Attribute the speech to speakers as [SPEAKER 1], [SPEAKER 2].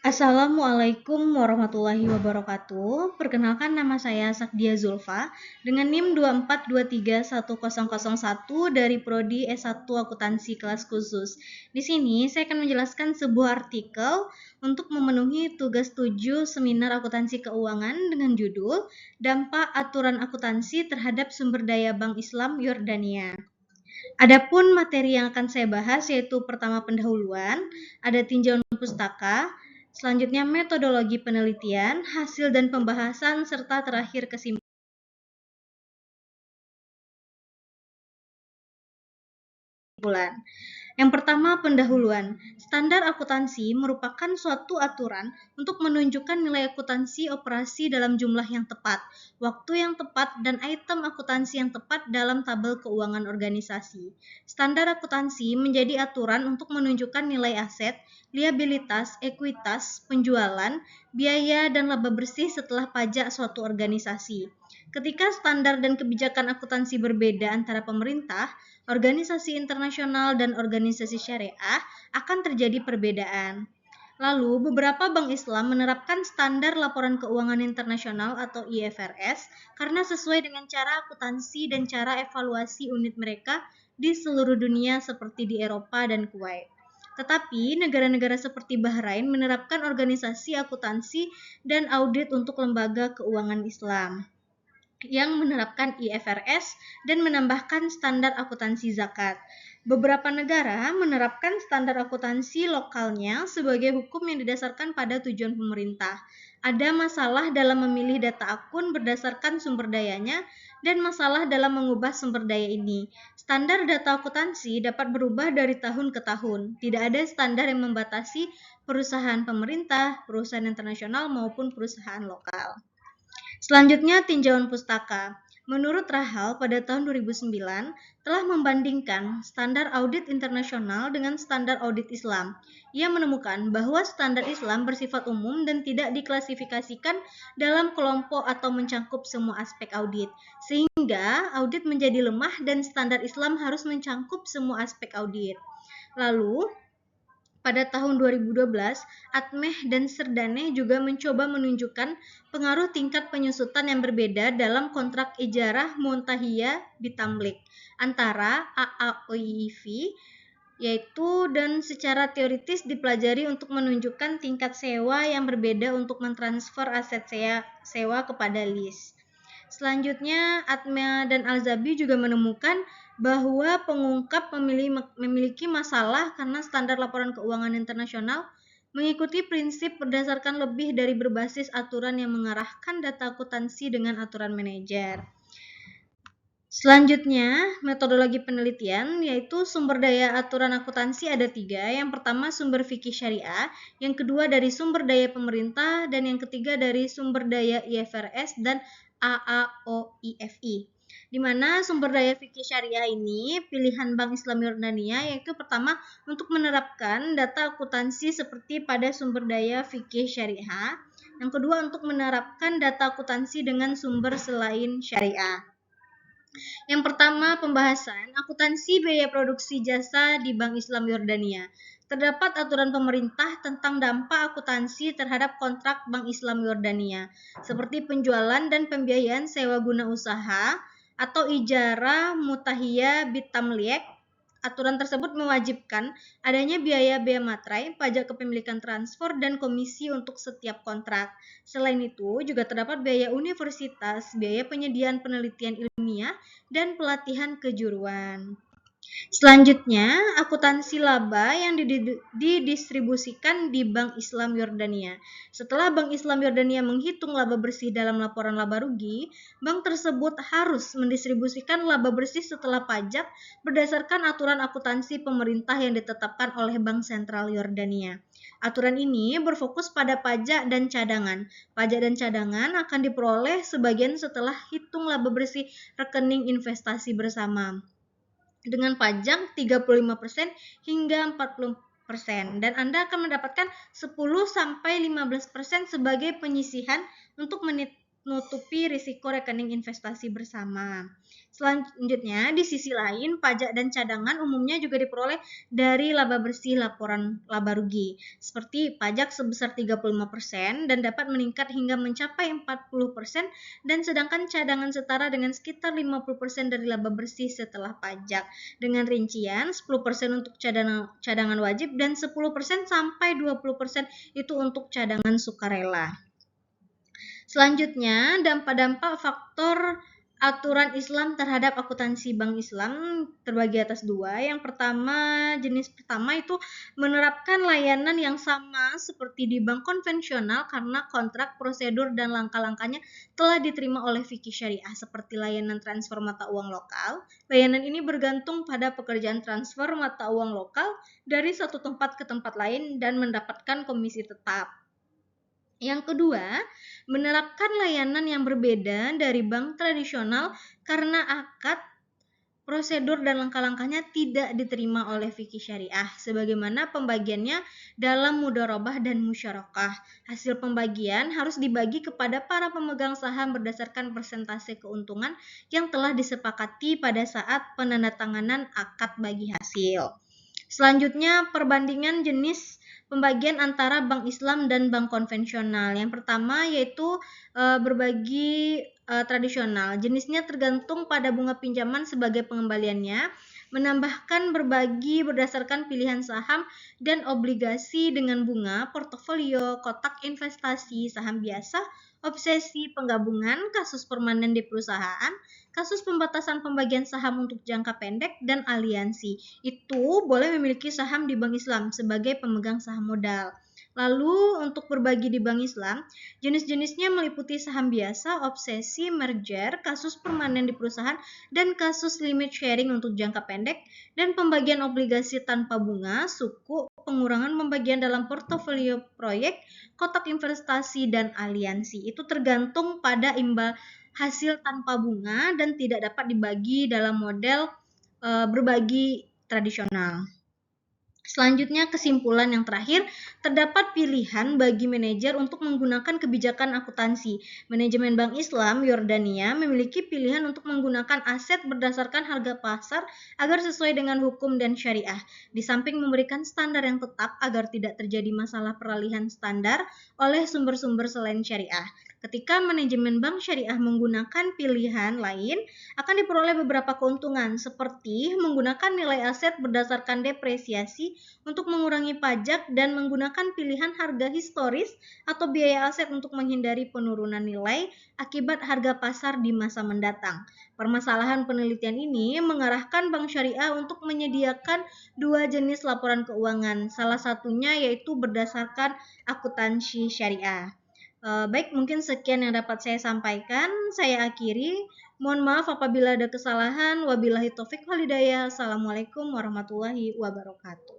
[SPEAKER 1] Assalamualaikum warahmatullahi wabarakatuh. Perkenalkan, nama saya Sakdia Zulfa dengan NIM 2423101 dari Prodi S1 Akuntansi kelas khusus. Di sini saya akan menjelaskan sebuah artikel untuk memenuhi tugas 7 seminar akuntansi keuangan dengan judul Dampak Aturan Akuntansi Terhadap Sumber Daya Bank Islam Yordania. Adapun materi yang akan saya bahas yaitu pertama pendahuluan, ada tinjauan pustaka, selanjutnya metodologi penelitian, hasil dan pembahasan, serta terakhir kesimpulan. Yang pertama, pendahuluan. Standar akuntansi merupakan suatu aturan untuk menunjukkan nilai akuntansi operasi dalam jumlah yang tepat, waktu yang tepat, dan item akuntansi yang tepat dalam tabel keuangan organisasi. Standar akuntansi menjadi aturan untuk menunjukkan nilai aset, liabilitas, ekuitas, penjualan, biaya, dan laba bersih setelah pajak suatu organisasi. Ketika standar dan kebijakan akuntansi berbeda antara pemerintah, organisasi internasional, dan organisasi syariah, akan terjadi perbedaan. Lalu, beberapa bank Islam menerapkan standar laporan keuangan internasional atau IFRS karena sesuai dengan cara akuntansi dan cara evaluasi unit mereka di seluruh dunia seperti di Eropa dan Kuwait. Tetapi, negara-negara seperti Bahrain menerapkan organisasi akuntansi dan audit untuk lembaga keuangan Islam yang menerapkan IFRS dan menambahkan standar akuntansi zakat. Beberapa negara menerapkan standar akuntansi lokalnya sebagai hukum yang didasarkan pada tujuan pemerintah. Ada masalah dalam memilih data akun berdasarkan sumber dayanya dan masalah dalam mengubah sumber daya ini. Standar data akuntansi dapat berubah dari tahun ke tahun. Tidak ada standar yang membatasi perusahaan pemerintah, perusahaan internasional maupun perusahaan lokal. Selanjutnya, tinjauan pustaka. Menurut Rahal, pada tahun 2009 telah membandingkan standar audit internasional dengan standar audit Islam. Ia menemukan bahwa standar Islam bersifat umum dan tidak diklasifikasikan dalam kelompok atau mencakup semua aspek audit, sehingga audit menjadi lemah dan standar Islam harus mencakup semua aspek audit. Lalu, pada tahun 2012, Atmeh dan Serdane juga mencoba menunjukkan pengaruh tingkat penyusutan yang berbeda dalam kontrak ijarah Montahiyah Bitamlik antara AAOIV yaitu dan secara teoritis dipelajari untuk menunjukkan tingkat sewa yang berbeda untuk mentransfer aset sewa kepada lease. Selanjutnya, Atma dan Alzabi juga menemukan bahwa pengungkap memiliki masalah karena standar laporan keuangan internasional mengikuti prinsip berdasarkan lebih dari berbasis aturan yang mengarahkan data akuntansi dengan aturan manajer. Selanjutnya, metodologi penelitian, yaitu sumber daya aturan akuntansi ada 3. Yang pertama, sumber fikih syariah, yang kedua dari sumber daya pemerintah, dan yang ketiga dari sumber daya IFRS dan AAOIFI. Di mana sumber daya fikih syariah ini pilihan Bank Islam Yordania, yaitu pertama untuk menerapkan data akuntansi seperti pada sumber daya fikih syariah, yang kedua untuk menerapkan data akuntansi dengan sumber selain syariah. Yang pertama, pembahasan akuntansi biaya produksi jasa di Bank Islam Yordania. Terdapat aturan pemerintah tentang dampak akuntansi terhadap kontrak Bank Islam Yordania, seperti penjualan dan pembiayaan sewa guna usaha atau ijarah mutahiyah bitamliek. Aturan tersebut mewajibkan adanya biaya materai, pajak kepemilikan transfer, dan komisi untuk setiap kontrak. Selain itu, juga terdapat biaya universitas, biaya penyediaan penelitian ilmiah, dan pelatihan kejuruan. Selanjutnya, akuntansi laba yang didistribusikan di Bank Islam Yordania. Setelah Bank Islam Yordania menghitung laba bersih dalam laporan laba rugi, bank tersebut harus mendistribusikan laba bersih setelah pajak berdasarkan aturan akuntansi pemerintah yang ditetapkan oleh Bank Sentral Yordania. Aturan ini berfokus pada pajak dan cadangan. Pajak dan cadangan akan diperoleh sebagian setelah hitung laba bersih rekening investasi bersama, dengan pajak 35% hingga 40%, dan Anda akan mendapatkan 10-15% sebagai penyisihan untuk menutupi risiko rekening investasi bersama. Selanjutnya, di sisi lain, pajak dan cadangan umumnya juga diperoleh dari laba bersih laporan laba rugi, seperti pajak sebesar 35% dan dapat meningkat hingga mencapai 40%, dan sedangkan cadangan setara dengan sekitar 50% dari laba bersih setelah pajak, dengan rincian 10% untuk cadangan wajib dan 10% sampai 20% itu untuk cadangan sukarela. Selanjutnya, dampak-dampak faktor aturan Islam terhadap akuntansi bank Islam terbagi atas dua. Yang pertama, jenis pertama itu menerapkan layanan yang sama seperti di bank konvensional karena kontrak, prosedur, dan langkah-langkahnya telah diterima oleh fikih syariah seperti layanan transfer mata uang lokal. Layanan ini bergantung pada pekerjaan transfer mata uang lokal dari satu tempat ke tempat lain dan mendapatkan komisi tetap. Yang kedua, menerapkan layanan yang berbeda dari bank tradisional karena akad, prosedur, dan langkah-langkahnya tidak diterima oleh fikih syariah, sebagaimana pembagiannya dalam mudharabah dan musyarakah. Hasil pembagian harus dibagi kepada para pemegang saham berdasarkan persentase keuntungan yang telah disepakati pada saat penandatanganan akad bagi hasil. Selanjutnya, perbandingan jenis pembagian antara bank Islam dan bank konvensional. Yang pertama yaitu berbagi tradisional. Jenisnya tergantung pada bunga pinjaman sebagai pengembaliannya, menambahkan berbagi berdasarkan pilihan saham dan obligasi dengan bunga, portofolio, kotak investasi, saham biasa, obsesi, penggabungan, kasus permanen di perusahaan, kasus pembatasan pembagian saham untuk jangka pendek, dan aliansi. Itu boleh memiliki saham di bank Islam sebagai pemegang saham modal. Lalu untuk berbagi di bank Islam, jenis-jenisnya meliputi saham biasa, obsesi, merger, kasus permanen di perusahaan, dan kasus limit sharing untuk jangka pendek, dan pembagian obligasi tanpa bunga, suku, pengurangan pembagian dalam portofolio proyek, kotak investasi, dan aliansi. Itu tergantung pada imbal hasil tanpa bunga dan tidak dapat dibagi dalam model berbagi tradisional. Selanjutnya, kesimpulan yang terakhir, terdapat pilihan bagi manajer untuk menggunakan kebijakan akuntansi. Manajemen Bank Islam Yordania memiliki pilihan untuk menggunakan aset berdasarkan harga pasar agar sesuai dengan hukum dan syariah, di samping memberikan standar yang tetap agar tidak terjadi masalah peralihan standar oleh sumber-sumber selain syariah. Ketika manajemen bank syariah menggunakan pilihan lain, akan diperoleh beberapa keuntungan, seperti menggunakan nilai aset berdasarkan depresiasi untuk mengurangi pajak dan menggunakan pilihan harga historis atau biaya aset untuk menghindari penurunan nilai akibat harga pasar di masa mendatang. Permasalahan penelitian ini mengarahkan bank syariah untuk menyediakan dua jenis laporan keuangan, salah satunya yaitu berdasarkan akuntansi syariah. Baik, mungkin sekian yang dapat saya sampaikan. Saya akhiri. Mohon maaf apabila ada kesalahan. Wabillahi taufik wal hidayah. Assalamualaikum warahmatullahi wabarakatuh.